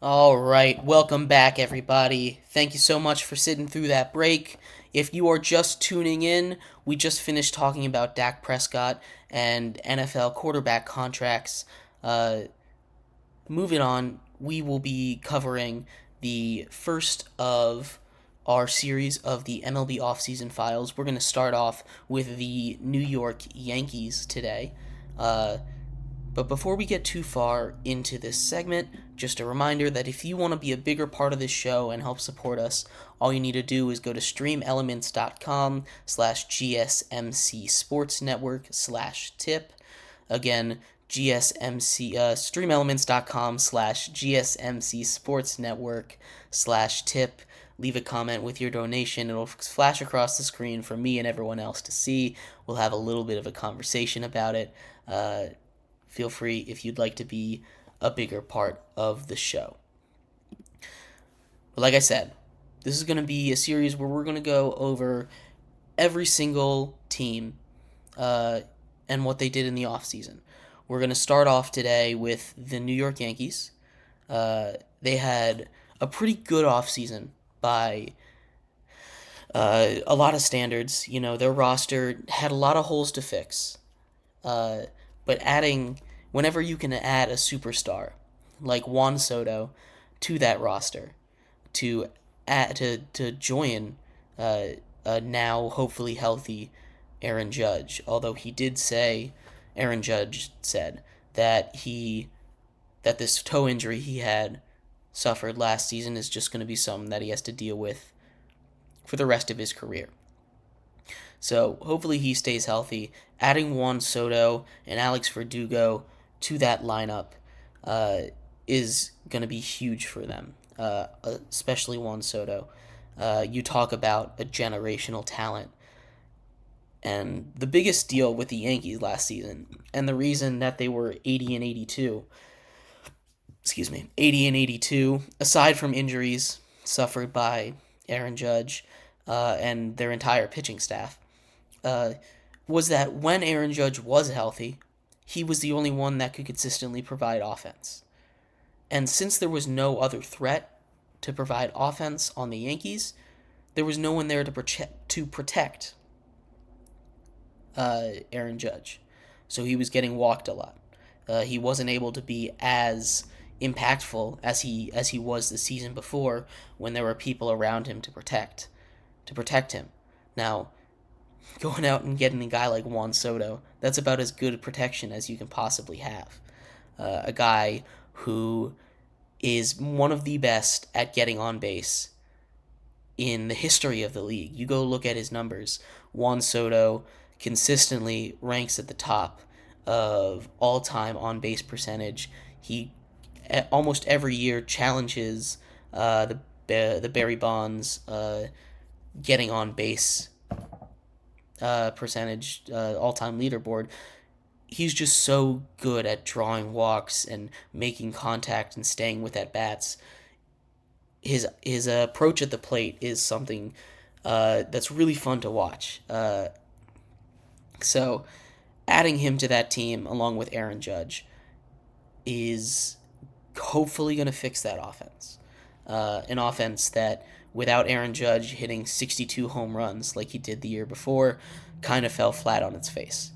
All right, welcome back, everybody. Thank you so much for sitting through that break. If you are just tuning in, we just finished talking about Dak Prescott and NFL quarterback contracts. Uh, Moving on, we will be covering the first of our series of the MLB offseason files. We're going to start off with the New York Yankees today. Uh, but before we get too far into this segment, just a reminder that if you want to be a bigger part of this show and help support us, all you need to do is go to streamelements.com/GSMC Sports Network /tip. Again, GSMC, streamelements.com/GSMC Sports Network /tip. Leave a comment with your donation. It'll flash across the screen for me and everyone else to see. We'll have a little bit of a conversation about it. Feel free if you'd like to be a bigger part of the show. But like I said, this is going to be a series where we're going to go over every single team uh, and what they did in the offseason. We're going to start off today with the New York Yankees. They had a pretty good offseason by a lot of standards. You know, their roster had a lot of holes to fix. Uh, but whenever you can add a superstar like Juan Soto to that roster to join a now hopefully healthy Aaron Judge, although Aaron Judge said that this toe injury he had suffered last season is just going to be something that he has to deal with for the rest of his career. So hopefully he stays healthy. Adding Juan Soto and Alex Verdugo to that lineup uh, is going to be huge for them, especially Juan Soto. You talk about a generational talent. And the biggest deal with the Yankees last season, and the reason that they were 80 and 82, 80 and 82, aside from injuries suffered by Aaron Judge and their entire pitching staff, uh, was that when Aaron Judge was healthy, he was the only one that could consistently provide offense. And since there was no other threat to provide offense on the Yankees, there was no one there to protect Aaron Judge. So he was getting walked a lot. He wasn't able to be as impactful as he was the season before when there were people around him to protect him. Now, going out and getting a guy like Juan Soto, that's about as good protection as you can possibly have. A guy who is one of the best at getting on base in the history of the league. You go look at his numbers. Juan Soto consistently ranks at the top of all time on base percentage. He almost every year challenges the Barry Bonds getting on base percentage all time leaderboard. He's just so good at drawing walks and making contact and staying with at bats. His approach at the plate is something that's really fun to watch. So adding him to that team along with Aaron Judge is hopefully going to fix that offense. An offense that, without Aaron Judge hitting 62 home runs like he did the year before, kind of fell flat on its face.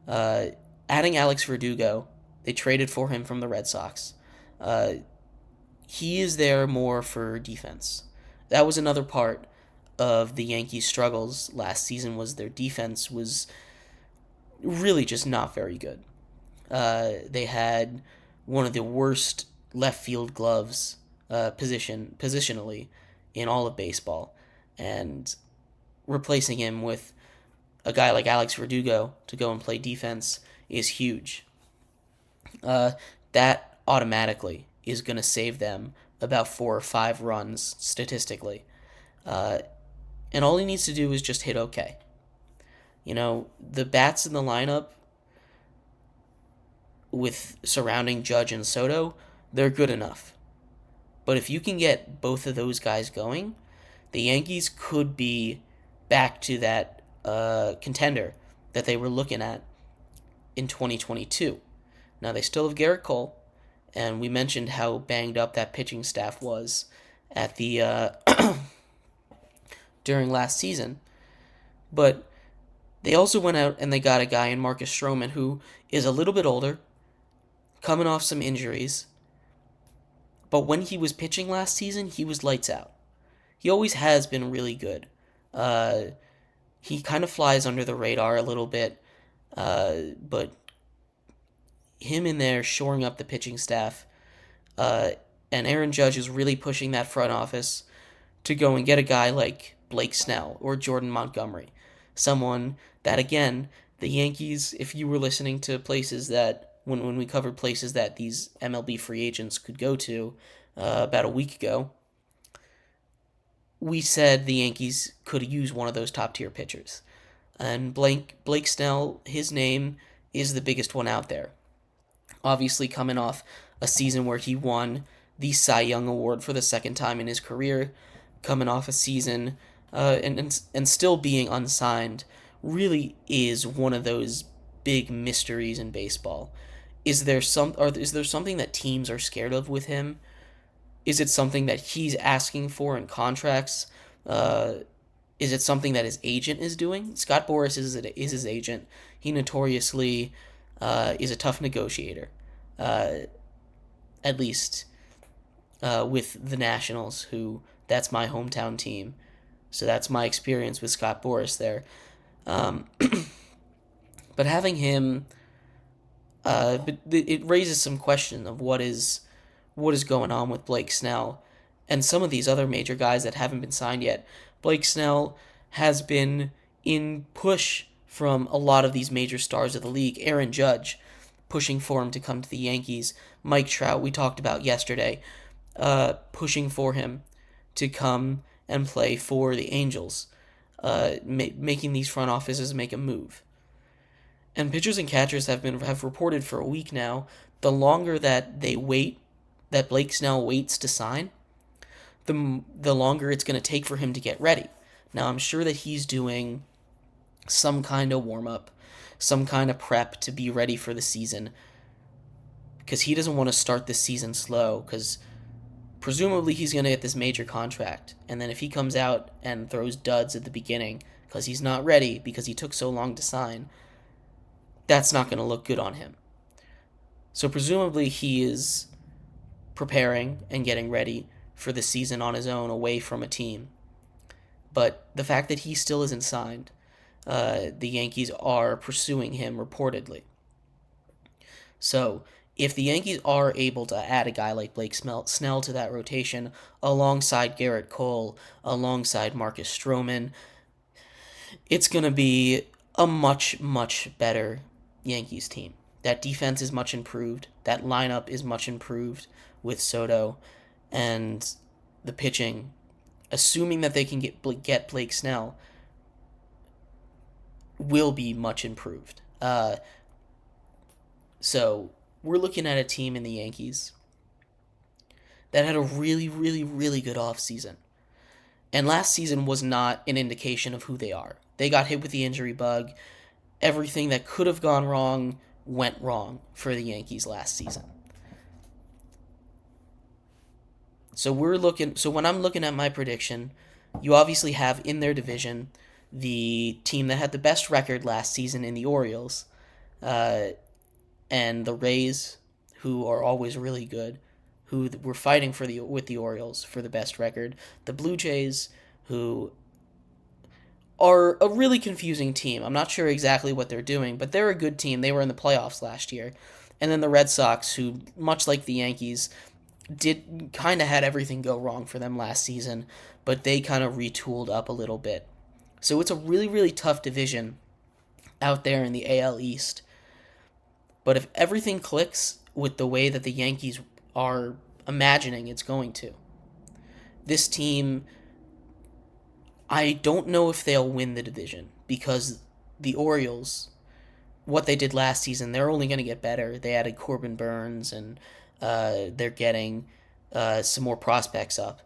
Uh, Adding Alex Verdugo, they traded for him from the Red Sox. Uh, he is there more for defense. That was another part of the Yankees' struggles last season, was their defense was really just not very good. They had one of the worst left field gloves positionally in all of baseball, and replacing him with a guy like Alex Verdugo to go and play defense is huge. Uh, that automatically is going to save them about 4 or 5 runs statistically. Uh, and all he needs to do is just hit okay. You know, the bats in the lineup with surrounding Judge and Soto, they're good enough. But if you can get both of those guys going, the Yankees could be back to that contender that they were looking at in 2022. Now, they still have Garrett Cole, And we mentioned how banged up that pitching staff was at the during last season. But they also went out and they got a guy in Marcus Stroman who is a little bit older, coming off some injuries. But when he was pitching last season, he was lights out. He always has been really good. Uh, he kind of flies under the radar a little bit, but him in there shoring up the pitching staff, uh, and Aaron Judge is really pushing that front office to go and get a guy like Blake Snell or Jordan Montgomery. Someone that, again, the Yankees, if you were listening to places that, when we covered places that these MLB free agents could go to about a week ago, we said the Yankees could use one of those top tier pitchers. And Blake Snell, his name is the biggest one out there. Obviously, coming off a season where he won the Cy Young Award for the second time in his career, coming off a season and still being unsigned, really is one of those big mysteries in baseball. Is there something that teams are scared of with him? Is it something that he's asking for in contracts? Uh, is it something that his agent is doing? Scott Boras is his agent. He notoriously is a tough negotiator, uh, at least with the Nationals, who that's my hometown team. So that's my experience with Scott Boras there. Um, but having him, but it raises some question of what is going on with Blake Snell and some of these other major guys that haven't been signed yet. Blake Snell has been in push from a lot of these major stars of the league. Aaron Judge pushing for him to come to the Yankees. Mike Trout, we talked about yesterday, pushing for him to come and play for the Angels, making these front offices make a move. And pitchers and catchers have reported for a week now. The longer that they wait, that Blake Snell waits to sign, the longer it's going to take for him to get ready. Now, I'm sure that he's doing some kind of warm up, some kind of prep to be ready for the season, because he doesn't want to start this season slow, because presumably he's going to get this major contract. And then if he comes out and throws duds at the beginning because he's not ready, because he took so long to sign, that's not going to look good on him. So presumably he is preparing and getting ready for the season on his own, away from a team. But the fact that he still isn't signed, the Yankees are pursuing him reportedly. So if the Yankees are able to add a guy like Blake Snell to that rotation, alongside Garrett Cole, alongside Marcus Stroman, it's going to be a much, much better Yankees team. That defense is much improved. That lineup is much improved with Soto, and the pitching, assuming that they can get Blake Snell, will be much improved. So we're looking at a team in the Yankees that had a really, really, really good offseason. And last season was not an indication of who they are. They got hit with the injury bug. Everything that could have gone wrong went wrong for the Yankees last season. So when I'm looking at my prediction, you obviously have in their division the team that had the best record last season in the Orioles, and the Rays, who are always really good, who were fighting with the Orioles for the best record. The Blue Jays, who are a really confusing team. I'm not sure exactly what they're doing, but they're a good team. They were in the playoffs last year. And then the Red Sox, who, much like the Yankees, did kind of had everything go wrong for them last season, but they kind of retooled up a little bit. So it's a really, really tough division out there in the AL East. But if everything clicks with the way that the Yankees are imagining it's going to, this team, I don't know if they'll win the division, because the Orioles, what they did last season, they're only going to get better. They added Corbin Burns, and they're getting some more prospects up.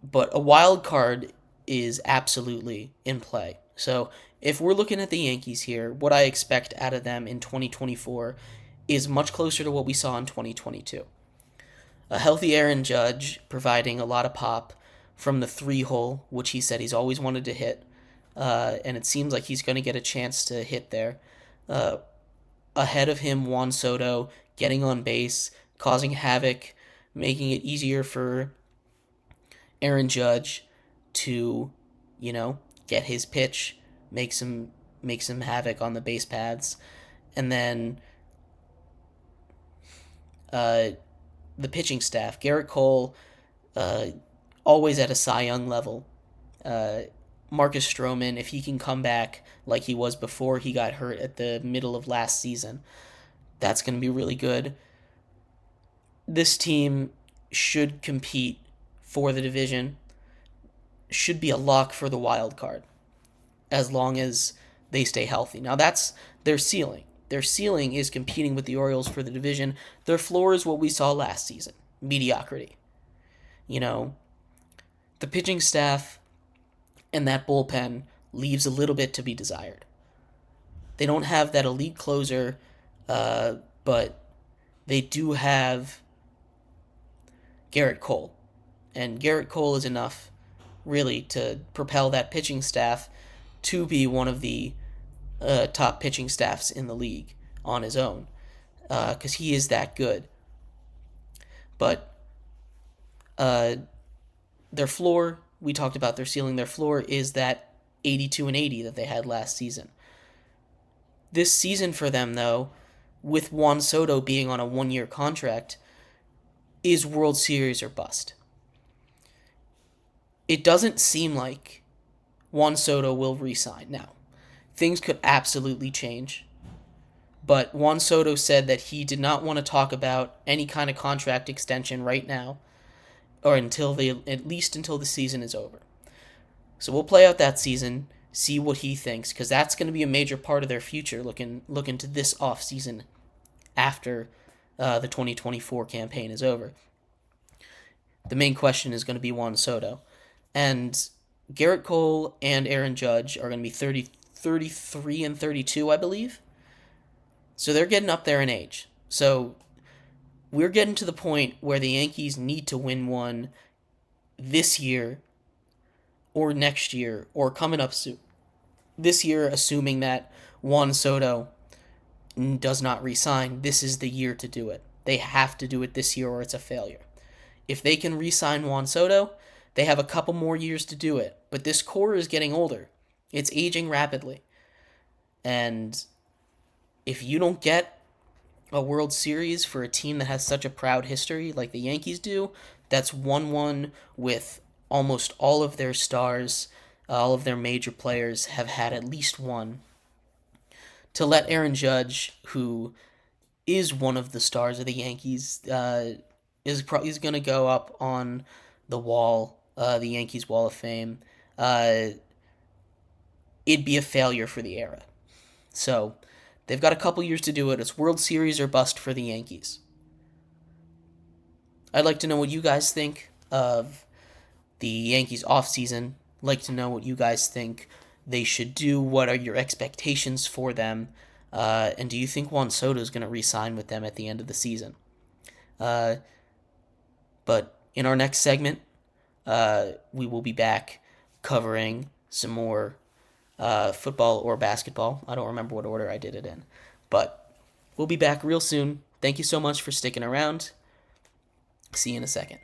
But a wild card is absolutely in play. So if we're looking at the Yankees here, what I expect out of them in 2024 is much closer to what we saw in 2022. A healthy Aaron Judge providing a lot of pop from the 3-hole, which he said he's always wanted to hit, and it seems like he's going to get a chance to hit there. Uh, Ahead of him, Juan Soto getting on base, causing havoc, making it easier for Aaron Judge to, get his pitch, make some havoc on the base paths, and then uh, the pitching staff. Garrett Cole, uh, always at a Cy Young level. Uh, Marcus Stroman, if he can come back like he was before he got hurt at the middle of last season, that's going to be really good. This team should compete for the division, should be a lock for the wild card as long as they stay healthy. Now, that's their ceiling. Their ceiling is competing with the Orioles for the division. Their floor is what we saw last season, mediocrity. The pitching staff and that bullpen leaves a little bit to be desired. They don't have that elite closer, but they do have Garrett Cole. And Garrett Cole is enough, really, to propel that pitching staff to be one of the top pitching staffs in the league on his own, because he is that good. But their floor, we talked about their ceiling. Their floor is that 82 and 80 that they had last season. This season for them, though, with Juan Soto being on a 1-year contract, is World Series or bust. It doesn't seem like Juan Soto will re-sign. Now, things could absolutely change, but Juan Soto said that he did not want to talk about any kind of contract extension right now, or at least until the season is over. So we'll play out that season, see what he thinks, because that's going to be a major part of their future, looking to this offseason after the 2024 campaign is over. The main question is going to be Juan Soto. And Garrett Cole and Aaron Judge are going to be 33 and 32, I believe. So they're getting up there in age. So we're getting to the point where the Yankees need to win one this year or next year or coming up soon. This year, assuming that Juan Soto does not re-sign, this is the year to do it. They have to do it this year or it's a failure. If they can re-sign Juan Soto, they have a couple more years to do it. But this core is getting older. It's aging rapidly. And if you don't get a World Series for a team that has such a proud history like the Yankees do, that's 1-1 with almost all of their stars, all of their major players have had at least one. To let Aaron Judge, who is one of the stars of the Yankees, is going to go up on the wall, the Yankees Wall of Fame, it'd be a failure for the era. So they've got a couple years to do it. It's World Series or bust for the Yankees. I'd like to know what you guys think of the Yankees offseason. I'd like to know what you guys think they should do. What are your expectations for them? And do you think Juan Soto is going to re-sign with them at the end of the season? But in our next segment, we will be back covering some more football or basketball. I don't remember what order I did it in. But we'll be back real soon. Thank you so much for sticking around. See you in a second.